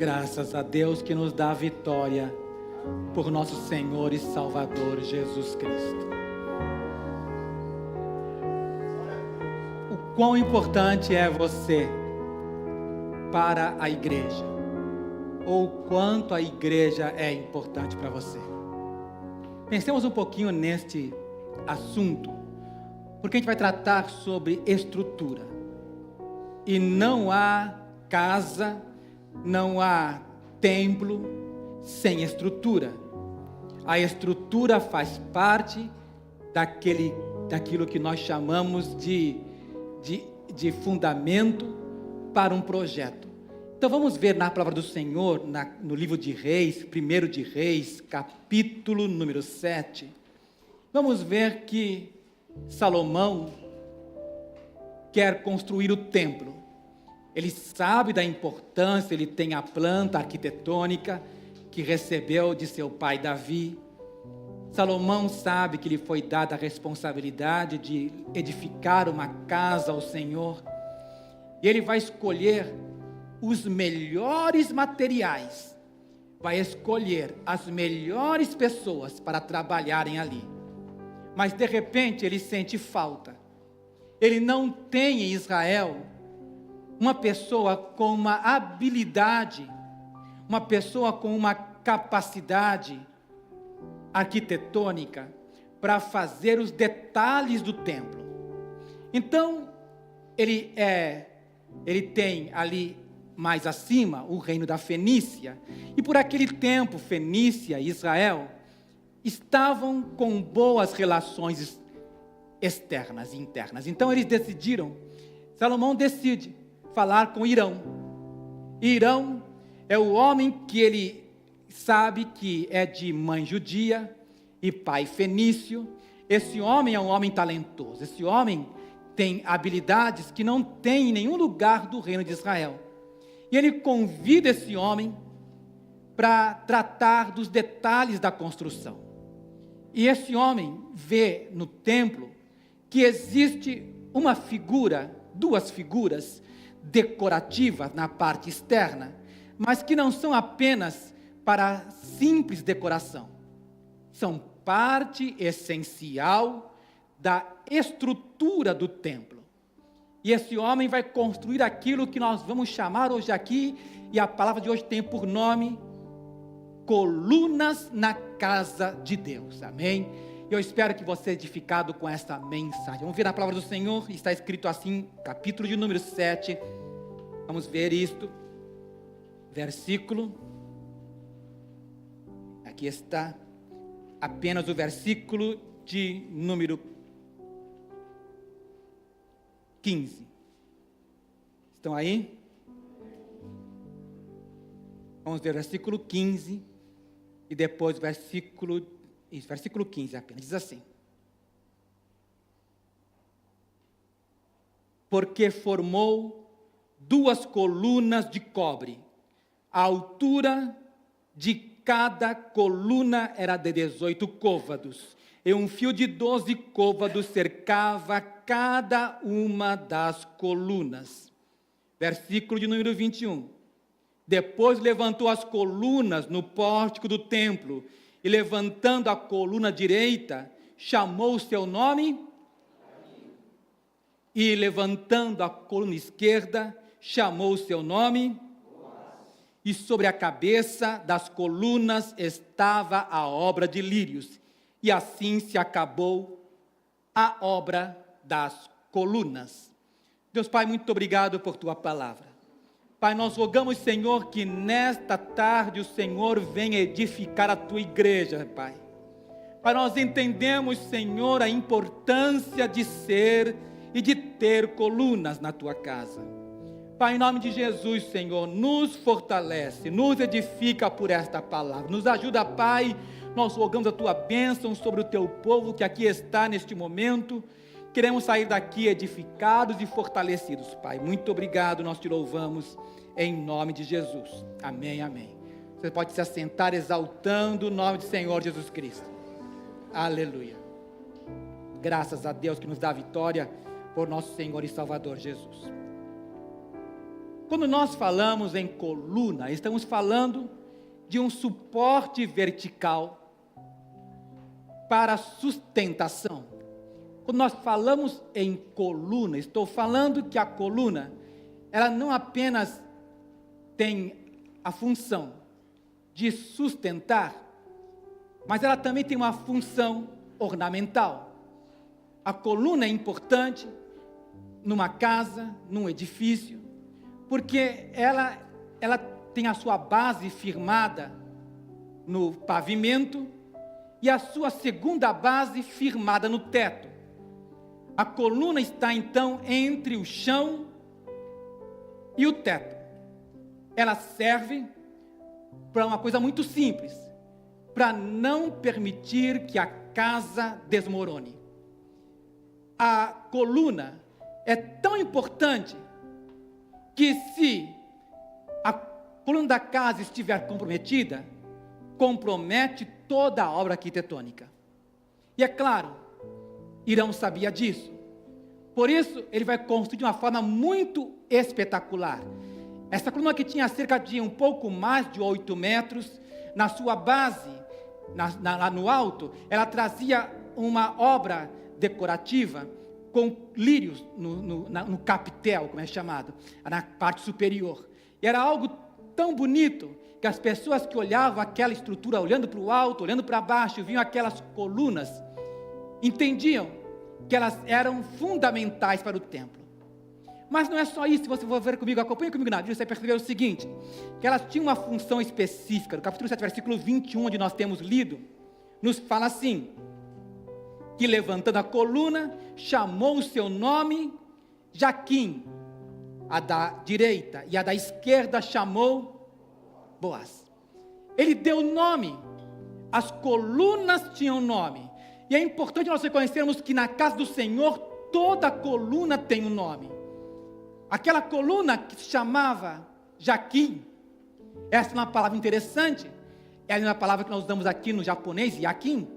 Graças a Deus que nos dá a vitória por nosso Senhor e Salvador Jesus Cristo. O quão importante é você para a igreja, ou quanto a igreja é importante para você. Pensemos um pouquinho neste assunto, porque a gente vai tratar sobre estrutura. E não há casa, não há templo sem estrutura. A estrutura faz parte daquilo que nós chamamos de fundamento para um projeto. Então vamos ver na palavra do Senhor, no livro de Reis, 1 de Reis, capítulo número 7. Vamos ver que Salomão quer construir o templo. Ele sabe da importância, ele tem a planta arquitetônica que recebeu de seu pai Davi. Salomão sabe que lhe foi dada a responsabilidade de edificar uma casa ao Senhor. E ele vai escolher os melhores materiais, vai escolher as melhores pessoas para trabalharem ali. Mas de repente ele sente falta. Ele não tem em Israel uma pessoa com uma habilidade, uma pessoa com uma capacidade arquitetônica para fazer os detalhes do templo. Então, ele tem ali mais acima o reino da Fenícia, e por aquele tempo Fenícia e Israel estavam com boas relações externas e internas. Então eles decidiram, Salomão decide falar com Hirão. Hirão é o homem que ele sabe que é de mãe judia e pai fenício. Esse homem é um homem talentoso, esse homem tem habilidades que não tem em nenhum lugar do reino de Israel. E ele convida esse homem para tratar dos detalhes da construção. E esse homem vê no templo que existe uma figura, duas figuras decorativas na parte externa, mas que não são apenas para simples decoração. São parte essencial da estrutura do templo. E esse homem vai construir aquilo que nós vamos chamar hoje aqui, e a palavra de hoje tem por nome colunas na casa de Deus. Amém? Eu espero que você seja edificado com esta mensagem. Vamos ver a palavra do Senhor, está escrito assim, capítulo de número 7. Vamos ver isto. Versículo. Aqui está apenas o versículo de número 15. Estão aí? Vamos ver o versículo 15 e depois o versículo 15 apenas. Diz assim: porque formou 2 colunas de cobre, a altura de cada coluna era de 18 côvados, e um fio de 12 côvados cercava cada uma das colunas. Versículo de número 21. Depois levantou as colunas no pórtico do templo, e levantando a coluna direita, chamou o seu nome, e levantando a coluna esquerda, chamou o seu nome, e sobre a cabeça das colunas estava a obra de lírios, e assim se acabou a obra das colunas. Deus Pai, muito obrigado por tua palavra. Pai, nós rogamos, Senhor, que nesta tarde o Senhor venha edificar a tua igreja, Pai. Pai, nós entendemos, Senhor, a importância de ser e de ter colunas na tua casa. Pai, em nome de Jesus, Senhor, nos fortalece, nos edifica por esta palavra. Nos ajuda, Pai, nós rogamos a tua bênção sobre o teu povo que aqui está neste momento. Queremos sair daqui edificados e fortalecidos, Pai. Muito obrigado, nós te louvamos em nome de Jesus. Amém, amém. Você pode se assentar exaltando o nome do Senhor Jesus Cristo. Aleluia. Graças a Deus que nos dá a vitória por nosso Senhor e Salvador Jesus. Quando nós falamos em coluna, estamos falando de um suporte vertical para sustentação. Quando nós falamos em coluna, estou falando que a coluna, ela não apenas tem a função de sustentar, mas ela também tem uma função ornamental. A coluna é importante numa casa, num edifício, porque ela tem a sua base firmada no pavimento e a sua segunda base firmada no teto. A coluna está então entre o chão e o teto. Ela serve para uma coisa muito simples, para não permitir que a casa desmorone. A coluna é tão importante que se a coluna da casa estiver comprometida, compromete toda a obra arquitetônica. E é claro, Irão sabia disso. Por isso, ele vai construir de uma forma muito espetacular. Essa coluna que tinha cerca de um pouco mais de 8 metros, na sua base, lá no alto, ela trazia uma obra decorativa com lírios no capitel, como é chamado, na parte superior. E era algo tão bonito que as pessoas que olhavam aquela estrutura, olhando para o alto, olhando para baixo, viam aquelas colunas, entendiam que elas eram fundamentais para o templo. Mas não é só isso. Se você for ver comigo, acompanha comigo na Bíblia, você vai perceber o seguinte, que elas tinham uma função específica. No capítulo 7, versículo 21, onde nós temos lido, nos fala assim, que levantando a coluna, chamou o seu nome Jaquim, a da direita, e a da esquerda chamou Boaz. Ele deu nome, as colunas tinham nome, e é importante nós reconhecermos que na casa do Senhor, toda coluna tem um nome. Aquela coluna que se chamava Jaquim, essa é uma palavra interessante, é uma palavra que nós usamos aqui no japonês, Yakin.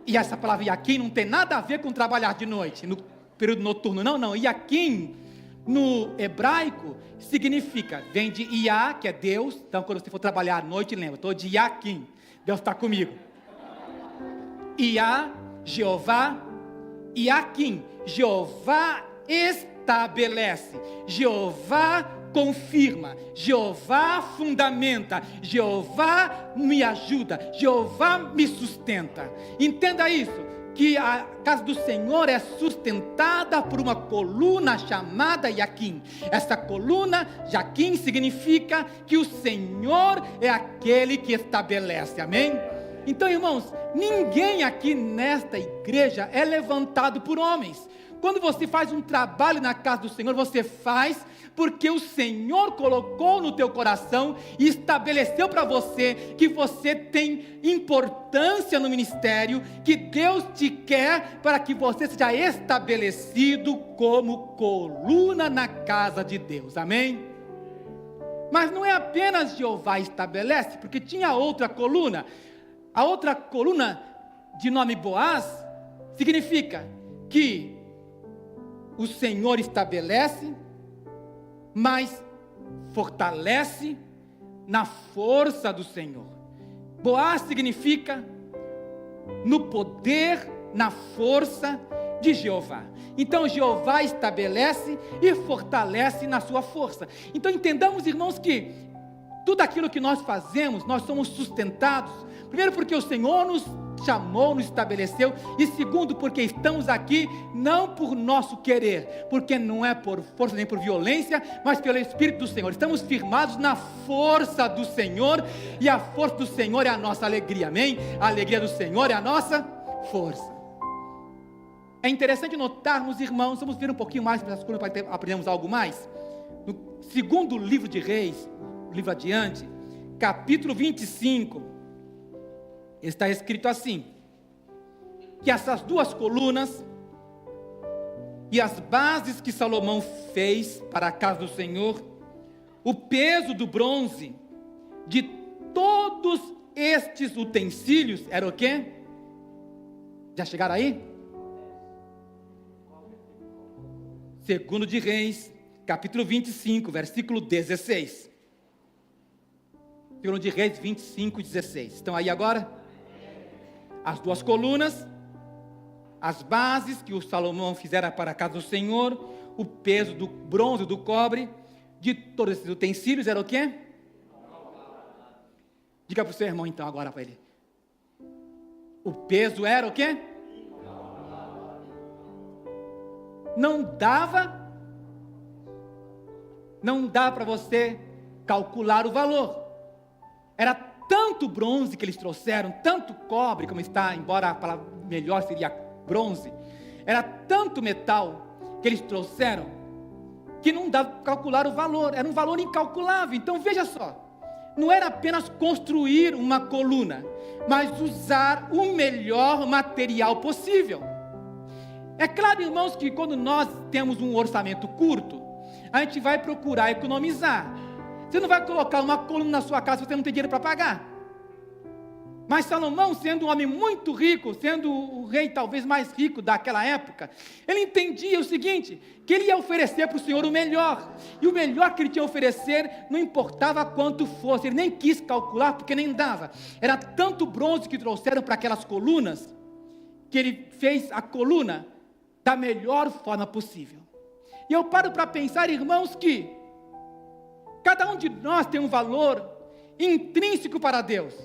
E essa palavra Yakin não tem nada a ver com trabalhar de noite, no período noturno, não. Yakin, no hebraico, significa, vem de Iá, que é Deus. Então, quando você for trabalhar à noite, lembra, estou de Yakin, Deus está comigo. Iá, Jeová, Yakin, Jeová estabelece, Jeová confirma, Jeová fundamenta, Jeová me ajuda, Jeová me sustenta. Entenda isso, que a casa do Senhor é sustentada por uma coluna chamada Yaquim. Essa coluna, Jaquim, significa que o Senhor é aquele que estabelece, amém? Então, irmãos, ninguém aqui nesta igreja é levantado por homens. Quando você faz um trabalho na casa do Senhor, você faz porque o Senhor colocou no teu coração e estabeleceu para você que você tem importância no ministério, que Deus te quer para que você seja estabelecido como coluna na casa de Deus, amém? Mas não é apenas Jeová estabelece, porque tinha outra coluna. A outra coluna, de nome Boaz, significa que o Senhor estabelece, mas fortalece na força do Senhor. Boaz significa no poder, na força de Jeová. Então Jeová estabelece e fortalece na sua força. Então entendamos, irmãos, que tudo aquilo que nós fazemos, nós somos sustentados, primeiro porque o Senhor nos chamou, nos estabeleceu, e segundo porque estamos aqui, não por nosso querer, porque não é por força nem por violência, mas pelo Espírito do Senhor. Estamos firmados na força do Senhor, e a força do Senhor é a nossa alegria, amém? A alegria do Senhor é a nossa força. É interessante notarmos, irmãos, vamos ver um pouquinho mais para aprendermos algo mais. No segundo livro de Reis, livro adiante, capítulo 25, está escrito assim, que essas duas colunas e as bases que Salomão fez para a casa do Senhor, o peso do bronze de todos estes utensílios era o quê? Já chegaram aí? Segundo de Reis, capítulo 25, versículo 16. Segundo de Reis 25, 16. Estão aí agora? As duas colunas, as bases que o Salomão fizera para a casa do Senhor, o peso do bronze, do cobre, de todos esses utensílios era o quê? Diga para o seu irmão então agora para ele. O peso era o quê? Não dava para você calcular o valor. Era tanto bronze que eles trouxeram, tanto cobre, como está, embora a palavra melhor seria bronze, era tanto metal que eles trouxeram, que não dava para calcular o valor, era um valor incalculável. Então veja só, não era apenas construir uma coluna, mas usar o melhor material possível. É claro, irmãos, que quando nós temos um orçamento curto, a gente vai procurar economizar. Você não vai colocar uma coluna na sua casa se você não tem dinheiro para pagar. Mas Salomão, sendo um homem muito rico, sendo o rei talvez mais rico daquela época, ele entendia o seguinte, que ele ia oferecer para o Senhor o melhor, e o melhor que ele tinha a oferecer, não importava quanto fosse, ele nem quis calcular, porque nem dava. Era tanto bronze que trouxeram para aquelas colunas, que ele fez a coluna da melhor forma possível. E eu paro para pensar, irmãos, que cada um de nós tem um valor intrínseco para Deus.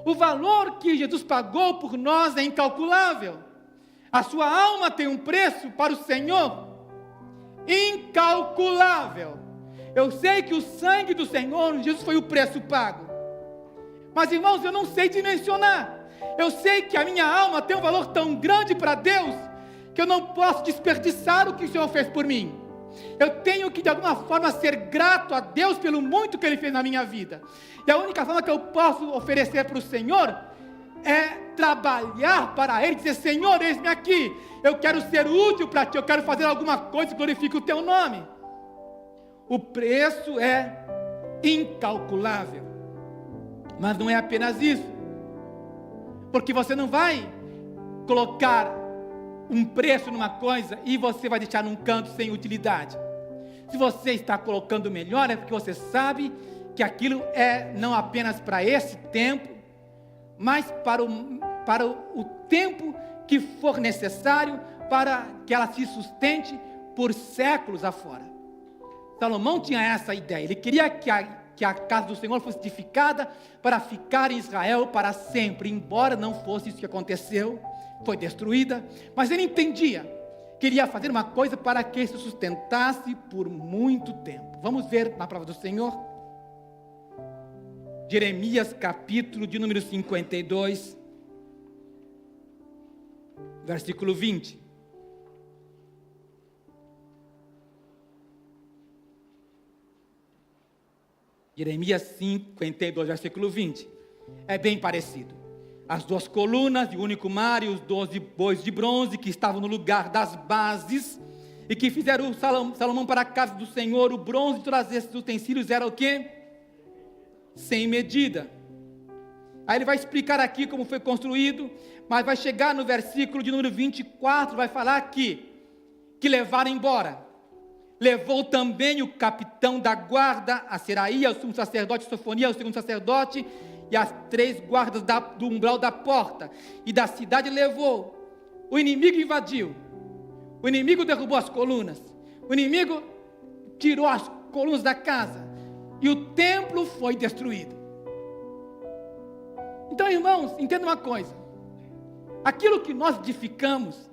O valor que Jesus pagou por nós é incalculável. A sua alma tem um preço para o Senhor incalculável. Eu sei que o sangue do Senhor, Jesus, foi o preço pago. Mas, irmãos, eu não sei dimensionar. Eu sei que a minha alma tem um valor tão grande para Deus, que eu não posso desperdiçar o que o Senhor fez por mim. Eu tenho que de alguma forma ser grato a Deus pelo muito que Ele fez na minha vida. E a única forma que eu posso oferecer para o Senhor é trabalhar para Ele, dizer: Senhor, eis-me aqui, eu quero ser útil para Ti, eu quero fazer alguma coisa que glorifique o Teu nome. O preço é incalculável, mas não é apenas isso, porque você não vai colocar um preço numa coisa e você vai deixar num canto sem utilidade. Se você está colocando melhor, é porque você sabe que aquilo é não apenas para esse tempo, mas para o tempo que for necessário para que ela se sustente por séculos afora. Salomão tinha essa ideia, ele queria que a casa do Senhor fosse edificada para ficar em Israel para sempre, embora não fosse isso que aconteceu. Foi destruída, mas ele entendia que iria fazer uma coisa para que se sustentasse por muito tempo. Vamos ver na palavra do Senhor, Jeremias capítulo de número 52, versículo 20. Jeremias 52, versículo 20, é bem parecido. As duas colunas de único mar e os 12 bois de bronze que estavam no lugar das bases e que fizeram Salomão para a casa do Senhor. O bronze de todos esses utensílios era o quê? Sem medida. Aí ele vai explicar aqui como foi construído, mas vai chegar no versículo de número 24, vai falar que levaram embora. Levou também o capitão da guarda, a Seraía, o sumo sacerdote, Sofonia, o segundo sacerdote, e as 3 guardas do umbral da porta, e da cidade levou. O inimigo invadiu, o inimigo derrubou as colunas, o inimigo tirou as colunas da casa, e o templo foi destruído. Então, irmãos, entenda uma coisa, aquilo que nós edificamos,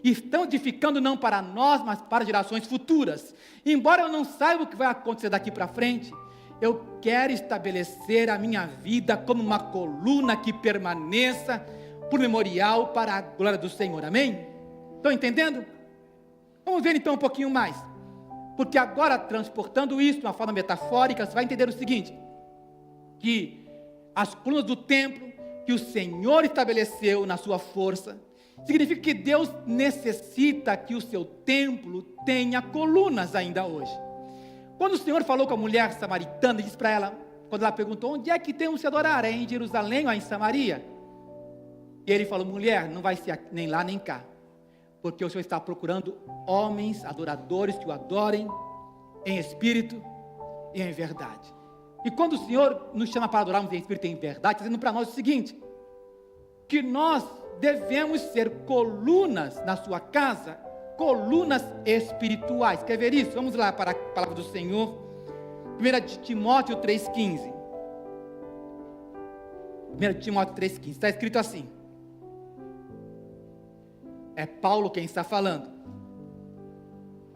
estão edificando não para nós, mas para gerações futuras. Embora eu não saiba o que vai acontecer daqui para frente, eu quero estabelecer a minha vida como uma coluna que permaneça por memorial para a glória do Senhor, amém? Estão entendendo? Vamos ver então um pouquinho mais, porque agora, transportando isso de uma forma metafórica, você vai entender o seguinte, que as colunas do templo que o Senhor estabeleceu na sua força, significa que Deus necessita que o seu templo tenha colunas ainda hoje. Quando o Senhor falou com a mulher samaritana, disse para ela, quando ela perguntou, onde é que temos que adorar? É em Jerusalém ou é em Samaria? E ele falou, mulher, não vai ser nem lá nem cá, porque o Senhor está procurando homens, adoradores que o adorem em espírito e em verdade. E quando o Senhor nos chama para adorarmos em espírito e em verdade, está dizendo para nós o seguinte: que nós devemos ser colunas na sua casa, colunas espirituais. Quer ver isso? Vamos lá para a palavra do Senhor. 1 Timóteo 3,15. 1 Timóteo 3,15. Está escrito assim. É Paulo quem está falando.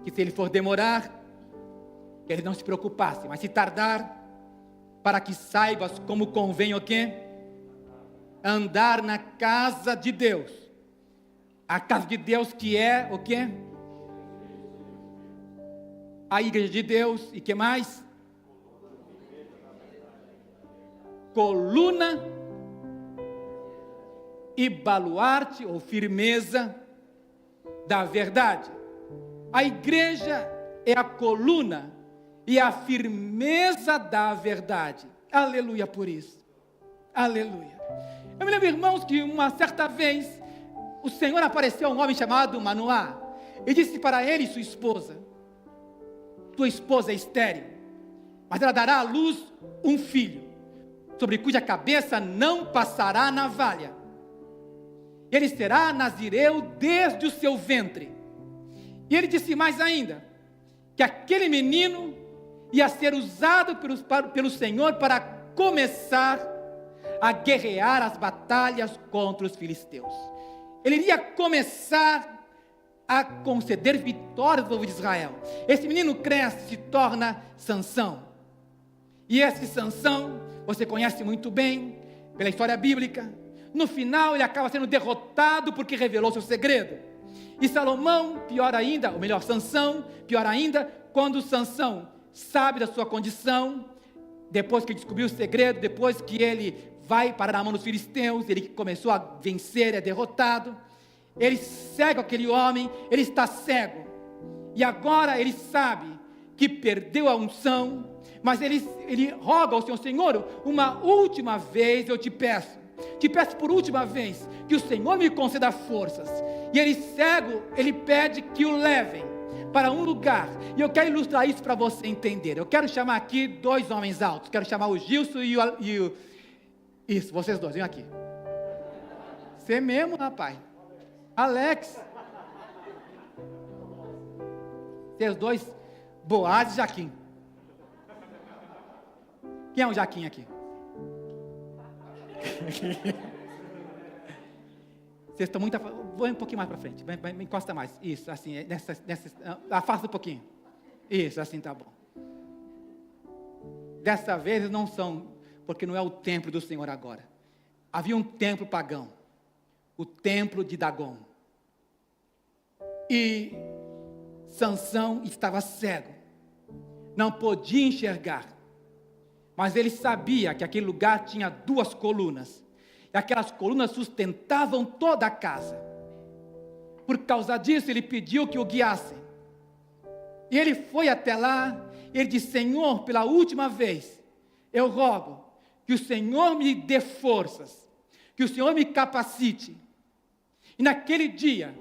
Que se ele for demorar, ele não se preocupasse, mas se tardar, para que saibas como convém o quê? Andar na casa de Deus. A casa de Deus que é o quê? A igreja de Deus. E que mais? Coluna e baluarte ou firmeza da verdade. A igreja é a coluna e a firmeza da verdade. Aleluia por isso. Aleluia. Eu me lembro, irmãos, que uma certa vez o Senhor apareceu a um homem chamado Manoá e disse para ele e sua esposa: tua esposa é estéril, mas ela dará à luz um filho, sobre cuja cabeça não passará navalha. Ele será nazireu desde o seu ventre. E ele disse mais ainda, que aquele menino ia ser usado pelo Senhor para começar a guerrear as batalhas contra os filisteus. Ele iria começar a conceder vitórias ao povo de Israel. Esse menino cresce, se torna Sansão. E esse Sansão, você conhece muito bem, pela história bíblica. No final ele acaba sendo derrotado porque revelou seu segredo. E Salomão, pior ainda, ou melhor, Sansão, pior ainda, quando Sansão sabe da sua condição, depois que ele descobriu o segredo, depois que ele vai parar na mão dos filisteus, ele começou a vencer, é derrotado, ele segue aquele homem, ele está cego, e agora ele sabe que perdeu a unção, mas ele roga ao Senhor, uma última vez eu te peço por última vez, que o Senhor me conceda forças. E ele cego, ele pede que o levem para um lugar, e eu quero ilustrar isso para você entender. Eu quero chamar aqui dois homens altos, quero chamar o Gilson e o isso, vocês dois, vem aqui. Você mesmo, rapaz. Alex. Vocês dois, Boaz e Jaquim. Quem é o Jaquim aqui? Vocês estão muito... Vou um pouquinho mais para frente. Me encosta mais. Isso, assim. Afasta um pouquinho. Isso, assim tá bom. Dessa vez eles não são... Porque não é o templo do Senhor agora. Havia um templo pagão. O templo de Dagon. E Sansão estava cego. Não podia enxergar. Mas ele sabia que aquele lugar tinha duas colunas. E aquelas colunas sustentavam toda a casa. Por causa disso, ele pediu que o guiassem. E ele foi até lá. E ele disse: Senhor, pela última vez, eu rogo que o Senhor me dê forças. Que o Senhor me capacite. E naquele dia,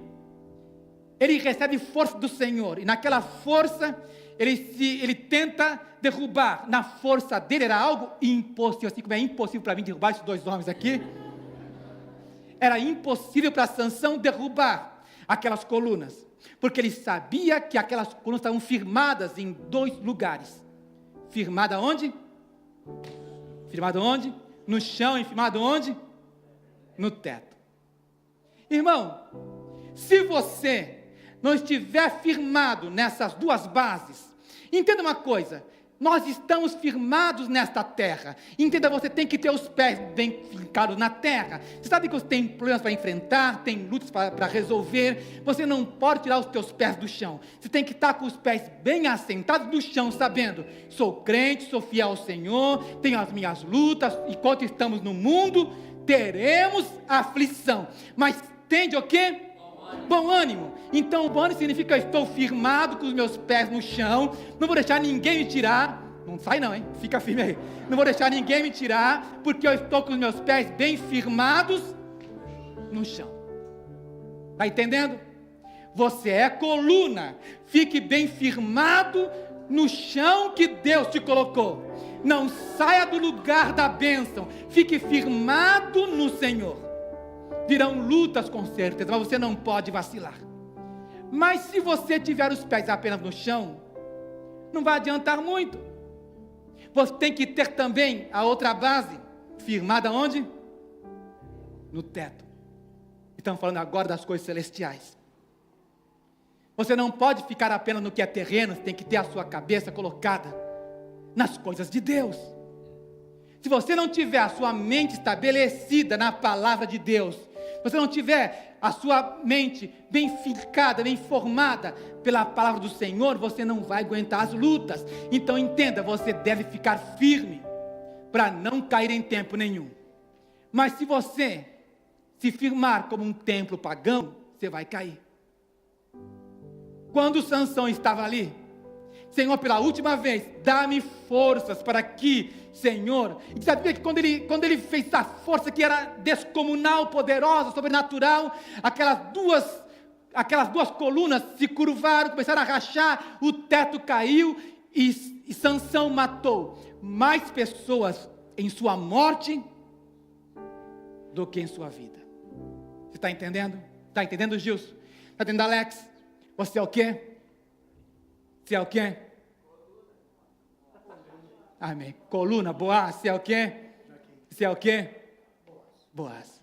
ele recebe força do Senhor. E naquela força, ele tenta derrubar. Na força dele era algo impossível. Assim como é impossível para mim derrubar esses dois homens aqui. Era impossível para Sansão derrubar aquelas colunas. Porque ele sabia que aquelas colunas estavam firmadas em dois lugares. Firmada onde? Firmado onde? No chão. E firmado onde? No teto. Irmão, se você não estiver firmado nessas duas bases, entenda uma coisa: nós estamos firmados nesta terra. Entenda, você tem que ter os pés bem fincados na terra. Você sabe que você tem problemas para enfrentar, tem lutas para resolver. Você não pode tirar os teus pés do chão. Você tem que estar com os pés bem assentados no chão, sabendo: sou crente, sou fiel ao Senhor, tenho as minhas lutas. Enquanto estamos no mundo, teremos aflição. Mas tende o quê? Bom ânimo. Então, bom ânimo significa: estou firmado com os meus pés no chão, não vou deixar ninguém me tirar. Não sai não, hein? Fica firme aí. Não vou deixar ninguém me tirar, porque eu estou com os meus pés bem firmados no chão. Está entendendo? Você é coluna. Fique bem firmado no chão que Deus te colocou. Não saia do lugar da bênção. Fique firmado no Senhor. Virão lutas com certeza, mas você não pode vacilar. Mas se você tiver os pés apenas no chão, não vai adiantar muito. Você tem que ter também a outra base, firmada onde? No teto. Estamos falando agora das coisas celestiais. Você não pode ficar apenas no que é terreno, você tem que ter a sua cabeça colocada nas coisas de Deus. Se você não tiver a sua mente estabelecida na palavra de Deus, se você não tiver a sua mente bem ficada, bem formada pela palavra do Senhor, você não vai aguentar as lutas. Então entenda, você deve ficar firme para não cair em tempo nenhum. Mas se você se firmar como um templo pagão, você vai cair. Quando Sansão estava ali, Senhor, pela última vez, dá-me forças para que, Senhor, e sabia que quando ele fez essa força que era descomunal, poderosa, sobrenatural, aquelas duas colunas se curvaram, começaram a rachar, o teto caiu e Sansão matou mais pessoas em sua morte do que em sua vida. Você está entendendo? Está entendendo, Gilson? Está entendendo, Alex? Você é o quê? Você é o quê? Amém. Coluna, Boaz, você é o quê? Você é o quê? Boaz.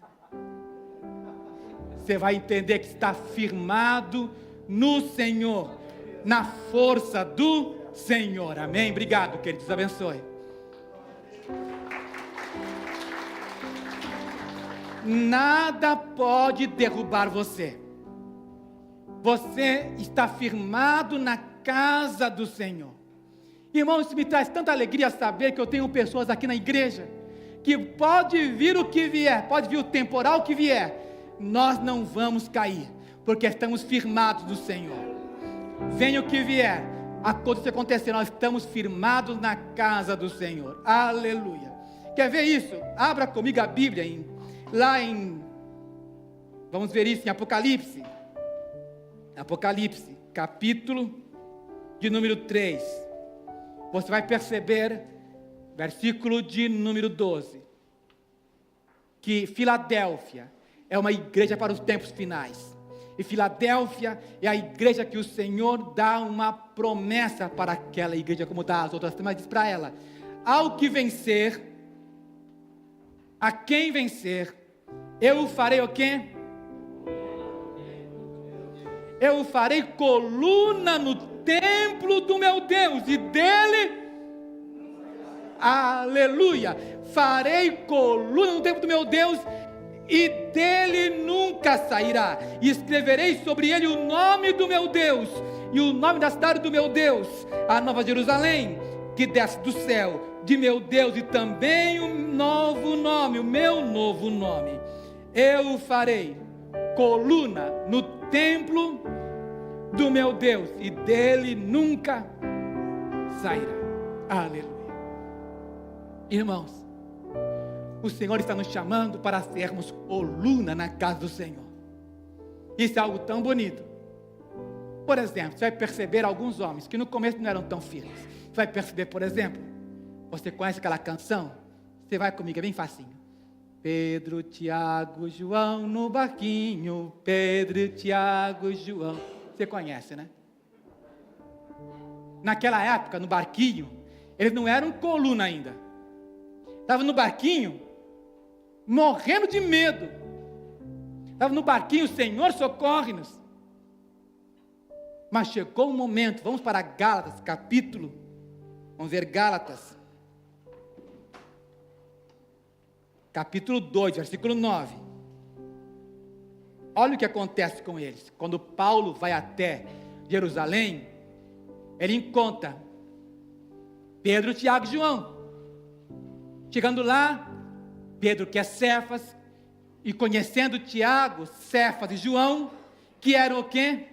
Você vai entender que está firmado no Senhor, na força do Senhor. Amém? Obrigado, querido. Deus abençoe. Nada pode derrubar você. Você está firmado na casa do Senhor. Irmão, isso me traz tanta alegria saber que eu tenho pessoas aqui na igreja, que pode vir o que vier, pode vir o temporal que vier, nós não vamos cair, porque estamos firmados no Senhor. Venha o que vier, acontecer, nós estamos firmados na casa do Senhor. Aleluia. Quer ver isso? Abra comigo a Bíblia, vamos ver isso em Apocalipse. Apocalipse, capítulo de número 3. Você vai perceber, versículo de número 12, que Filadélfia é uma igreja para os tempos finais. E Filadélfia é a igreja que o Senhor dá uma promessa para aquela igreja, como dá as outras, mas diz para ela: ao que vencer, a quem vencer, eu farei o quê? Eu farei coluna no templo do meu Deus, e dele, aleluia, farei coluna no templo do meu Deus, e dele nunca sairá, e escreverei sobre ele o nome do meu Deus, e o nome da cidade do meu Deus, a Nova Jerusalém, que desce do céu, de meu Deus, e também o novo nome, o meu novo nome. Eu farei coluna no templo do meu Deus, e dele nunca sairá. Aleluia. Irmãos, o Senhor está nos chamando para sermos coluna na casa do Senhor. Isso é algo tão bonito. Por exemplo, você vai perceber alguns homens que no começo não eram tão firmes. Você vai perceber, por exemplo, você conhece aquela canção? Você vai comigo, é bem facinho. Pedro, Tiago, João no barquinho. Pedro, Tiago, João. Você conhece, né? Naquela época, no barquinho, eles não eram coluna ainda. Estavam no barquinho, morrendo de medo. Estavam no barquinho, Senhor, socorre-nos. Mas chegou um momento, vamos para Gálatas, capítulo, vamos ver Gálatas, capítulo 2, versículo 9. Olha o que acontece com eles. Quando Paulo vai até Jerusalém, ele encontra Pedro, Tiago e João. Chegando lá, Pedro, que é Cefas, e conhecendo Tiago, Cefas e João, que eram o quê?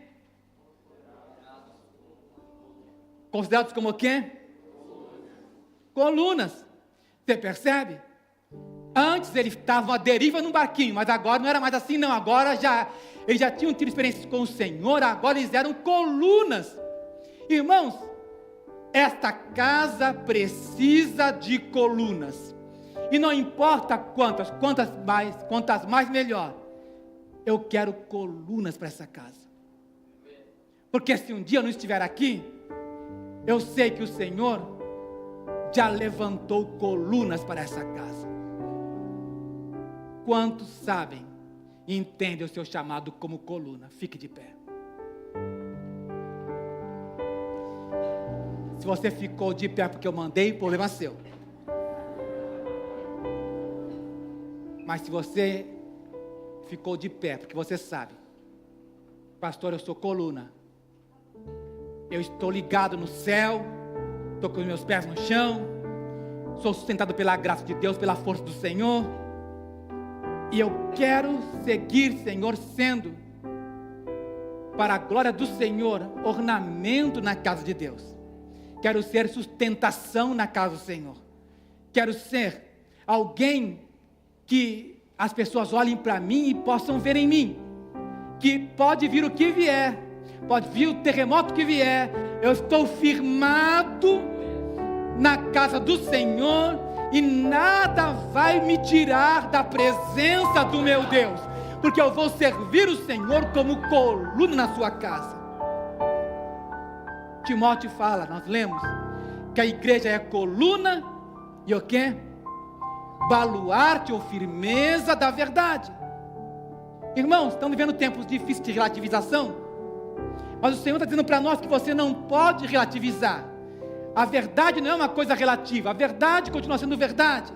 Considerados como o quê? Colunas. Você percebe? Antes ele estava à deriva num barquinho, mas agora não era mais assim não, agora eles já tinham tido experiências com o Senhor, agora eles eram colunas. Irmãos, esta casa precisa de colunas, e não importa quantas mais melhor, eu quero colunas para essa casa, porque se um dia eu não estiver aqui, eu sei que o Senhor já levantou colunas para essa casa. Quantos sabem e entendem o seu chamado como coluna? Fique de pé. Se você ficou de pé porque eu mandei, problema seu. Mas se você ficou de pé porque você sabe, pastor, eu sou coluna, eu estou ligado no céu, estou com os meus pés no chão, sou sustentado pela graça de Deus, pela força do Senhor, e eu quero seguir, Senhor, sendo, para a glória do Senhor, ornamento na casa de Deus. Quero ser sustentação na casa do Senhor. Quero ser alguém que as pessoas olhem para mim e possam ver em mim, que pode vir o que vier, pode vir o terremoto que vier, eu estou firmado na casa do Senhor, e nada vai me tirar da presença do meu Deus, porque eu vou servir o Senhor como coluna na sua casa. Timóteo fala, nós lemos, que a igreja é coluna e o quê? Baluarte ou firmeza da verdade. Irmãos, estamos vivendo tempos difíceis de relativização, mas o Senhor está dizendo para nós que você não pode relativizar. A verdade não é uma coisa relativa, a verdade continua sendo verdade.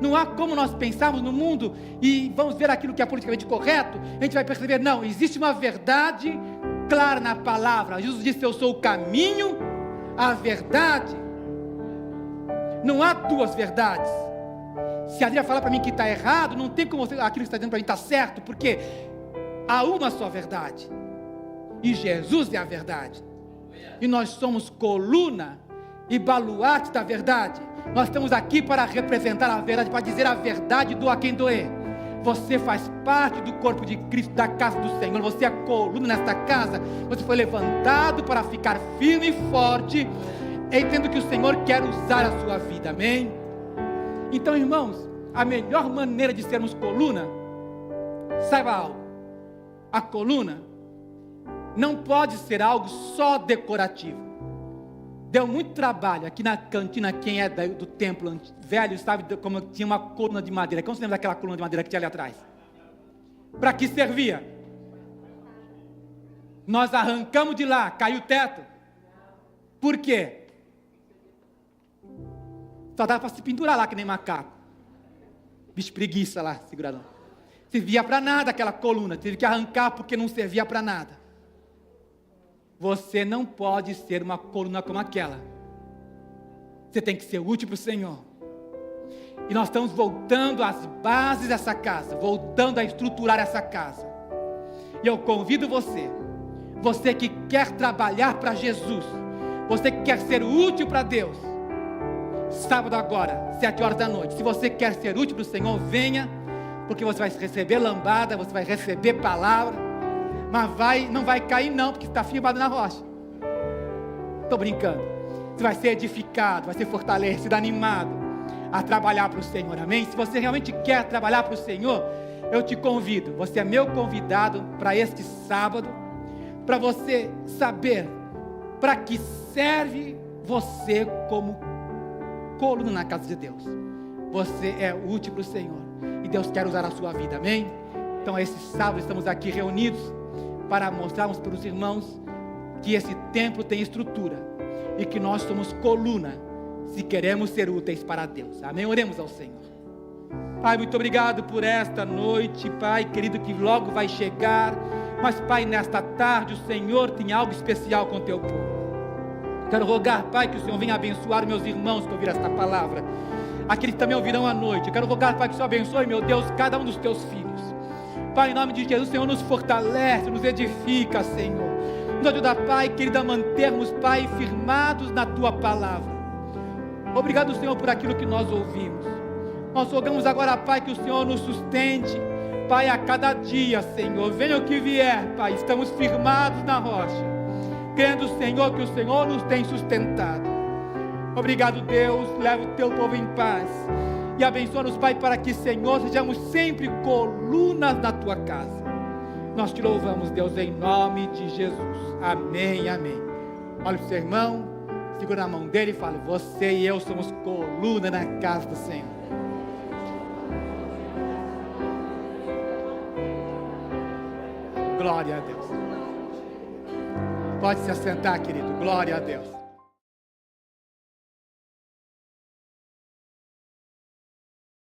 Não há como nós pensarmos no mundo e vamos ver aquilo que é politicamente correto, a gente vai perceber, não, existe uma verdade clara na palavra. Jesus disse, eu sou o caminho, a verdade. Não há duas verdades. Se a Bíblia fala para mim que está errado, não tem como aquilo que está dizendo para mim está certo, porque há uma só verdade, e Jesus é a verdade, e nós somos coluna e baluarte da verdade. Nós estamos aqui para representar a verdade, para dizer a verdade, doa quem doer. Você faz parte do corpo de Cristo, da casa do Senhor, você é coluna nesta casa, você foi levantado para ficar firme e forte, entendendo que o Senhor quer usar a sua vida, amém? Então, irmãos, a melhor maneira de sermos coluna, saiba algo, a coluna não pode ser algo só decorativo. Deu muito trabalho aqui na cantina, quem é do templo velho sabe como tinha uma coluna de madeira. Como você lembra daquela coluna de madeira que tinha ali atrás? Para que servia? Nós arrancamos de lá, caiu o teto. Por quê? Só dava para se pendurar lá que nem macaco. Bicho preguiça lá, seguradão. Servia para nada aquela coluna, teve que arrancar porque não servia para nada. Você não pode ser uma coluna como aquela. Você tem que ser útil para o Senhor. E nós estamos voltando às bases dessa casa, voltando a estruturar essa casa. E eu convido você que quer trabalhar para Jesus, você que quer ser útil para Deus, sábado agora, 7 horas da noite, se você quer ser útil para o Senhor, venha, porque você vai receber lambada, você vai receber palavra, mas não vai cair não, porque está firmado na rocha. Estou brincando. Você vai ser edificado, vai ser fortalecido, animado a trabalhar para o Senhor, amém? Se você realmente quer trabalhar para o Senhor, eu te convido, você é meu convidado para este sábado, para você saber para que serve você como coluna na casa de Deus. Você é útil para o Senhor, e Deus quer usar a sua vida, amém? Então esse sábado estamos aqui reunidos para mostrarmos para os irmãos que esse templo tem estrutura e que nós somos coluna se queremos ser úteis para Deus, amém? Oremos ao Senhor. Pai, muito obrigado por esta noite, Pai querido, que logo vai chegar, mas Pai, nesta tarde o Senhor tem algo especial com o teu povo. Quero rogar, Pai, que o Senhor venha abençoar meus irmãos que ouviram esta palavra, aqueles que também ouvirão à noite. Eu quero rogar, Pai, que o Senhor abençoe, meu Deus, cada um dos teus filhos. Pai, em nome de Jesus, o Senhor nos fortalece, nos edifica, Senhor. Nos ajuda, Pai, querido, a mantermos, Pai, firmados na Tua palavra. Obrigado, Senhor, por aquilo que nós ouvimos. Nós rogamos agora, Pai, que o Senhor nos sustente, Pai, a cada dia, Senhor. Venha o que vier, Pai, estamos firmados na rocha, crendo, Senhor, que o Senhor nos tem sustentado. Obrigado, Deus, leva o teu povo em paz e abençoa-nos, Pai, para que, Senhor, sejamos sempre colunas na tua casa. Nós te louvamos, Deus, em nome de Jesus. Amém, amém. Olha para o seu irmão, segura na mão dele e fale: você e eu somos coluna na casa do Senhor. Glória a Deus. Pode se assentar, querido. Glória a Deus.